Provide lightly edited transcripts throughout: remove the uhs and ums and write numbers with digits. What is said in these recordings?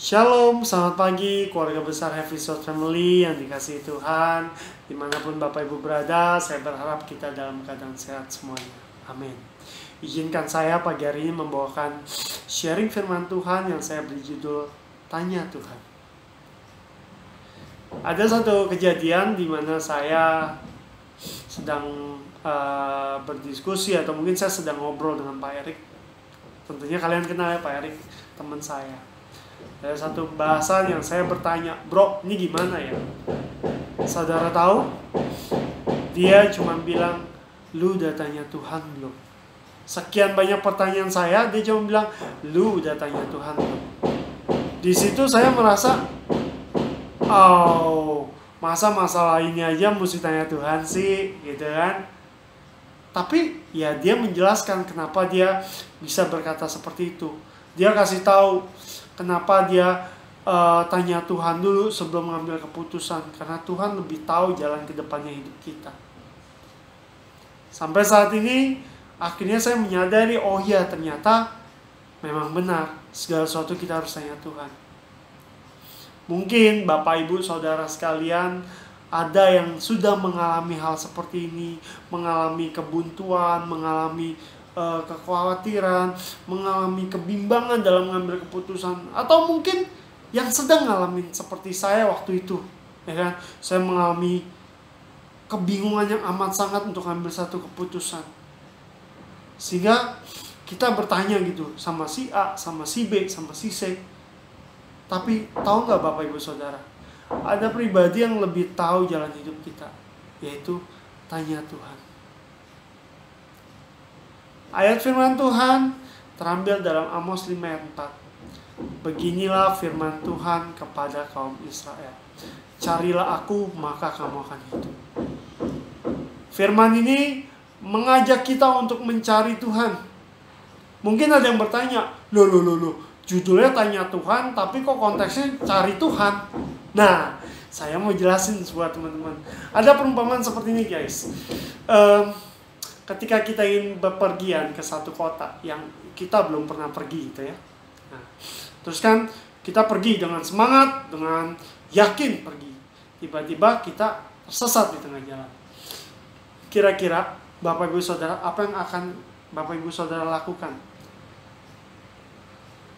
Shalom, selamat pagi keluarga besar Happy Soul Family yang dikasihi Tuhan. Dimanapun Bapak Ibu berada, saya berharap kita dalam keadaan sehat semuanya. Amin. Izinkan saya pagi hari ini membawakan sharing firman Tuhan yang saya beri judul Tanya Tuhan. Ada satu kejadian di mana saya sedang berdiskusi atau mungkin saya sedang ngobrol dengan Pak Erik. Tentunya kalian kenal ya Pak Erik, teman saya. Ada satu bahasan yang saya bertanya, bro, ini gimana ya? Saudara tahu? Dia cuma bilang, lu udah tanya Tuhan belum? Sekian banyak pertanyaan saya, dia cuma bilang, lu udah tanya Tuhan belum? Di situ saya merasa, masa masalah ini aja mesti tanya Tuhan sih, gitu kan? Tapi ya dia menjelaskan kenapa dia bisa berkata seperti itu. Dia kasih tahu kenapa dia tanya Tuhan dulu sebelum mengambil keputusan. Karena Tuhan lebih tahu jalan ke depannya hidup kita. Sampai saat ini, akhirnya saya menyadari, oh ya ternyata memang benar. Segala sesuatu kita harus tanya Tuhan. Mungkin Bapak Ibu Saudara sekalian, ada yang sudah mengalami hal seperti ini. Mengalami kebuntuan, mengalami kekhawatiran, mengalami kebimbangan dalam mengambil keputusan, atau mungkin yang sedang ngalamin seperti saya waktu itu, ya kan? Saya mengalami kebingungan yang amat sangat untuk ambil satu keputusan, sehingga kita bertanya gitu sama si A, sama si B, sama si C. Tapi tahu nggak Bapak Ibu Saudara, ada pribadi yang lebih tahu jalan hidup kita, yaitu tanya Tuhan. Ayat firman Tuhan terambil dalam Amos 5 ayat 4. Beginilah firman Tuhan kepada kaum Israel. Carilah aku, maka kamu akan hidup. Firman ini mengajak kita untuk mencari Tuhan. Mungkin ada yang bertanya, loh, judulnya tanya Tuhan, tapi kok konteksnya cari Tuhan? Nah, saya mau jelasin buat teman-teman. Ada perumpamaan seperti ini guys. Ketika kita ingin bepergian ke satu kota yang kita belum pernah pergi gitu ya. Nah, terus kan kita pergi dengan semangat, dengan yakin pergi. Tiba-tiba kita tersesat di tengah jalan. Kira-kira Bapak Ibu Saudara, apa yang akan Bapak Ibu Saudara lakukan?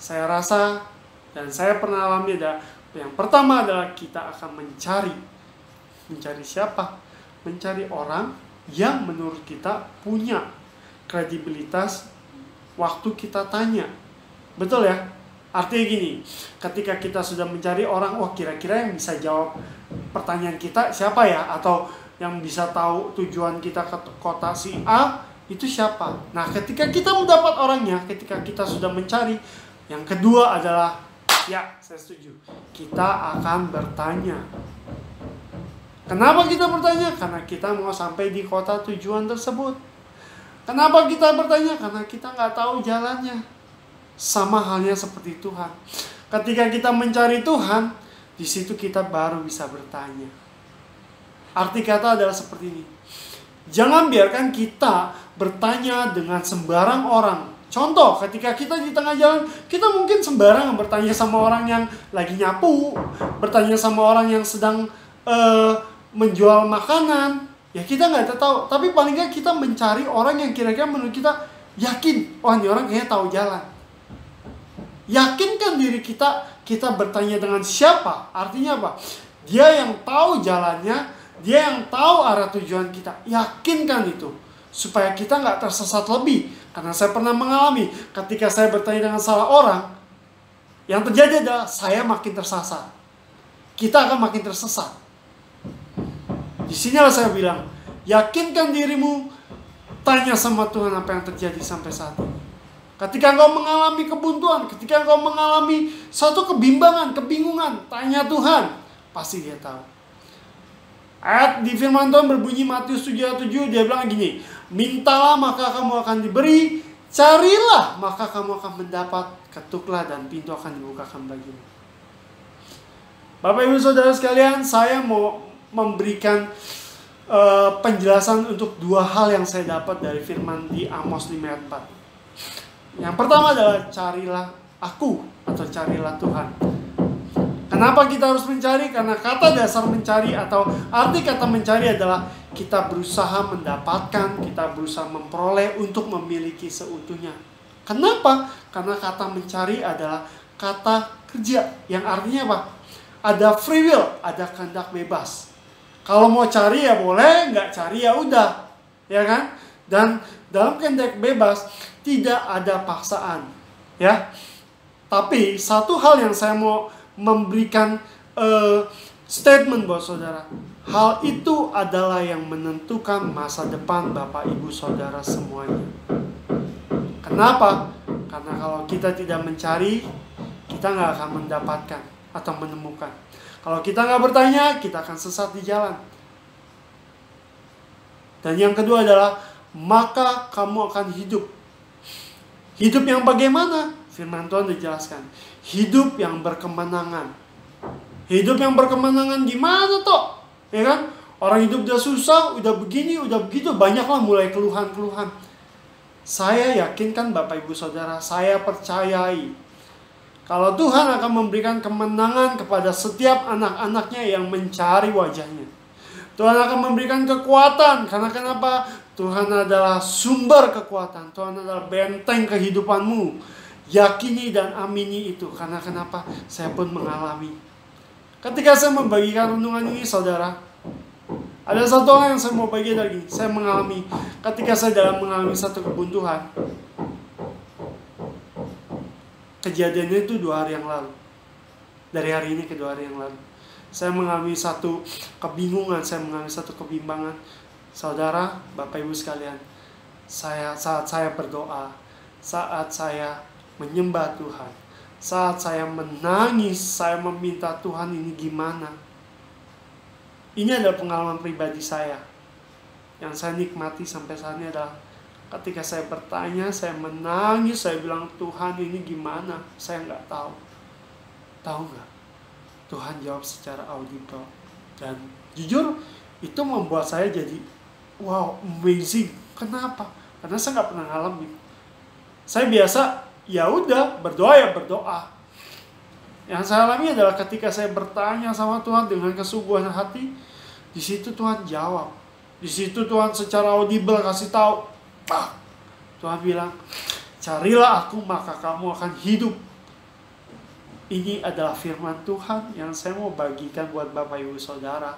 Saya rasa, dan saya pernah alami, yang pertama adalah kita akan mencari. Mencari siapa? Mencari orang yang menurut kita punya kredibilitas waktu kita tanya. Betul ya? Artinya gini, ketika kita sudah mencari orang, kira-kira yang bisa jawab pertanyaan kita siapa ya? Atau yang bisa tahu tujuan kita ke kota si A, itu siapa? Nah, ketika kita mendapat orangnya, ketika kita sudah mencari, yang kedua adalah, ya saya setuju, kita akan bertanya. Kenapa kita bertanya? Karena kita mau sampai di kota tujuan tersebut. Kenapa kita bertanya? Karena kita nggak tahu jalannya. Sama halnya seperti Tuhan. Ketika kita mencari Tuhan, di situ kita baru bisa bertanya. Arti kata adalah seperti ini. Jangan biarkan kita bertanya dengan sembarang orang. Contoh, ketika kita di tengah jalan, kita mungkin sembarang bertanya sama orang yang lagi nyapu, bertanya sama orang yang sedang menjual makanan, ya kita nggak tahu. Tapi paling nggak kita mencari orang yang kira-kira menurut kita yakin, ini orang kayaknya tahu jalan. Yakinkan diri kita, kita bertanya dengan siapa? Artinya apa? Dia yang tahu jalannya, dia yang tahu arah tujuan kita. Yakinkan itu, supaya kita nggak tersesat lebih. Karena saya pernah mengalami, ketika saya bertanya dengan salah orang, yang terjadi adalah saya makin tersasar. Kita akan makin tersesat. Di sinilah saya bilang, yakinkan dirimu, tanya sama Tuhan apa yang terjadi sampai saat ini. Ketika engkau mengalami kebuntuan, ketika engkau mengalami satu kebimbangan, kebingungan, tanya Tuhan, pasti dia tahu. Ayat di firman Tuhan berbunyi Matius 7:7, dia bilang gini, mintalah maka kamu akan diberi, carilah maka kamu akan mendapat, ketuklah dan pintu akan dibukakan bagimu. Bapak Ibu Saudara sekalian, saya mau memberikan penjelasan untuk dua hal yang saya dapat dari firman di Amos 5 ayat 4. Yang pertama adalah carilah aku atau carilah Tuhan. Kenapa kita harus mencari? Karena kata dasar mencari atau arti kata mencari adalah kita berusaha mendapatkan, kita berusaha memperoleh untuk memiliki seutuhnya. Kenapa? Karena kata mencari adalah kata kerja yang artinya apa? Ada free will, ada kehendak bebas. Kalau mau cari ya boleh, nggak cari ya udah, ya kan? Dan dalam kehendak bebas tidak ada paksaan, ya. Tapi satu hal yang saya mau memberikan statement buat saudara. Hal itu adalah yang menentukan masa depan Bapak Ibu Saudara semuanya. Kenapa? Karena kalau kita tidak mencari, kita nggak akan mendapatkan atau menemukan. Kalau kita nggak bertanya, kita akan sesat di jalan. Dan yang kedua adalah, maka kamu akan hidup. Hidup yang bagaimana? Firman Tuhan dijelaskan. Hidup yang berkemenangan. Hidup yang berkemenangan gimana toh? Ya kan? Orang hidup udah susah, udah begini, udah begitu. Banyaklah mulai keluhan-keluhan. Saya yakinkan Bapak Ibu Saudara, saya percayai. Kalau Tuhan akan memberikan kemenangan kepada setiap anak-anaknya yang mencari wajahnya. Tuhan akan memberikan kekuatan. Karena kenapa? Tuhan adalah sumber kekuatan. Tuhan adalah benteng kehidupanmu. Yakini dan amini itu. Karena kenapa? Saya pun mengalami. Ketika saya membagikan renungan ini, saudara, ada satu hal yang saya mau bagi lagi. Saya mengalami. Ketika saya dalam mengalami satu kebuntuan. Kejadiannya itu 2 hari yang lalu. Dari hari ini ke 2 hari yang lalu. Saya mengalami satu kebingungan. Saya mengalami satu kebimbangan. Saudara, Bapak Ibu sekalian. Saat saya berdoa. Saat saya menyembah Tuhan. Saat saya menangis, saya meminta Tuhan ini gimana. Ini adalah pengalaman pribadi saya. Yang saya nikmati sampai saat ini adalah ketika saya bertanya, saya menangis, saya bilang Tuhan ini gimana. Saya nggak tahu. Tahu nggak? Tuhan jawab secara audible. Dan jujur, itu membuat saya jadi wow, amazing. Kenapa? Karena saya nggak pernah ngalamin. Saya biasa ya udah berdoa ya berdoa. Yang saya alami adalah ketika saya bertanya sama Tuhan dengan kesungguhan hati, di situ Tuhan jawab. Di situ Tuhan secara audible kasih tahu. Tuhan bilang, carilah aku maka kamu akan hidup. Ini adalah firman Tuhan yang saya mau bagikan buat Bapak Ibu Saudara.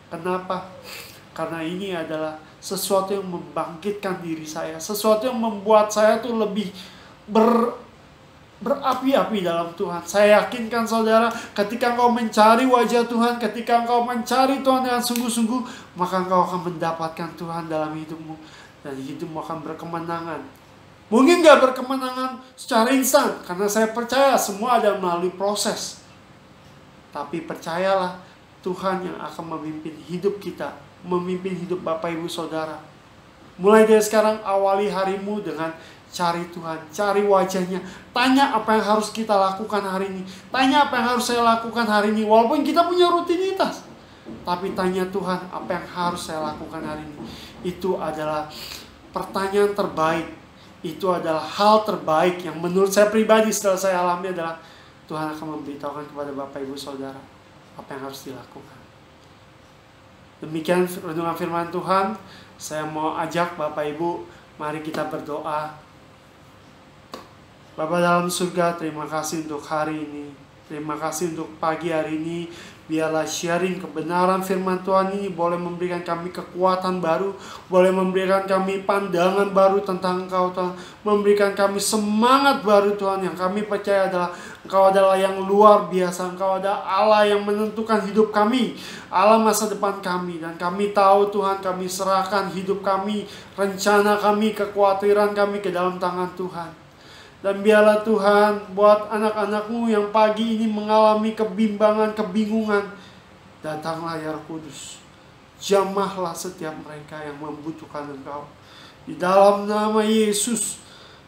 Kenapa? Karena ini adalah sesuatu yang membangkitkan diri saya. Sesuatu yang membuat saya tuh lebih berapi-api dalam Tuhan. Saya yakinkan saudara, ketika engkau mencari wajah Tuhan, ketika engkau mencari Tuhan dengan sungguh-sungguh, maka engkau akan mendapatkan Tuhan dalam hidupmu. Dan hidupmu akan berkemenangan. Mungkin gak berkemenangan secara instan, karena saya percaya semua ada melalui proses. Tapi percayalah, Tuhan yang akan memimpin hidup kita, memimpin hidup Bapak Ibu Saudara. Mulai dari sekarang, awali harimu dengan cari Tuhan, cari wajahnya. Tanya apa yang harus kita lakukan hari ini. Tanya apa yang harus saya lakukan hari ini. Walaupun kita punya rutinitas. Tapi tanya Tuhan, apa yang harus saya lakukan hari ini. Itu adalah pertanyaan terbaik. Itu adalah hal terbaik yang menurut saya pribadi setelah saya alami adalah Tuhan akan memberitahukan kepada Bapak Ibu Saudara apa yang harus dilakukan. Demikian renungan firman Tuhan. Saya mau ajak Bapak Ibu, mari kita berdoa. Bapa dalam surga, terima kasih untuk hari ini. Terima kasih untuk pagi hari ini. Biarlah sharing kebenaran firman Tuhan ini boleh memberikan kami kekuatan baru. Boleh memberikan kami pandangan baru tentang Engkau, Tuhan. Memberikan kami semangat baru, Tuhan. Yang kami percaya adalah Engkau adalah yang luar biasa. Engkau adalah Allah yang menentukan hidup kami. Allah masa depan kami. Dan kami tahu, Tuhan, kami serahkan hidup kami, rencana kami, kekhawatiran kami ke dalam tangan Tuhan. Dan biarlah Tuhan buat anak-anak-Mu yang pagi ini mengalami kebimbangan, kebingungan. Datanglah ya Roh Kudus. Jamahlah setiap mereka yang membutuhkan Engkau. Di dalam nama Yesus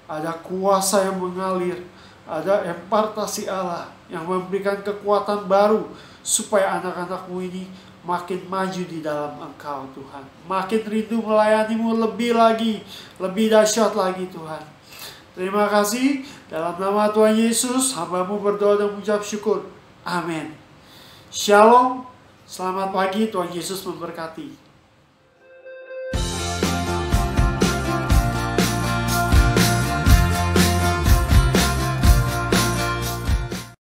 ada kuasa yang mengalir. Ada impartasi Allah yang memberikan kekuatan baru. Supaya anak-anak-Mu ini makin maju di dalam Engkau Tuhan. Makin rindu melayani-Mu lebih lagi. Lebih dahsyat lagi Tuhan. Terima kasih. Dalam nama Tuhan Yesus, hamba-Mu berdoa dan mengucap syukur. Amin. Shalom. Selamat pagi. Tuhan Yesus memberkati.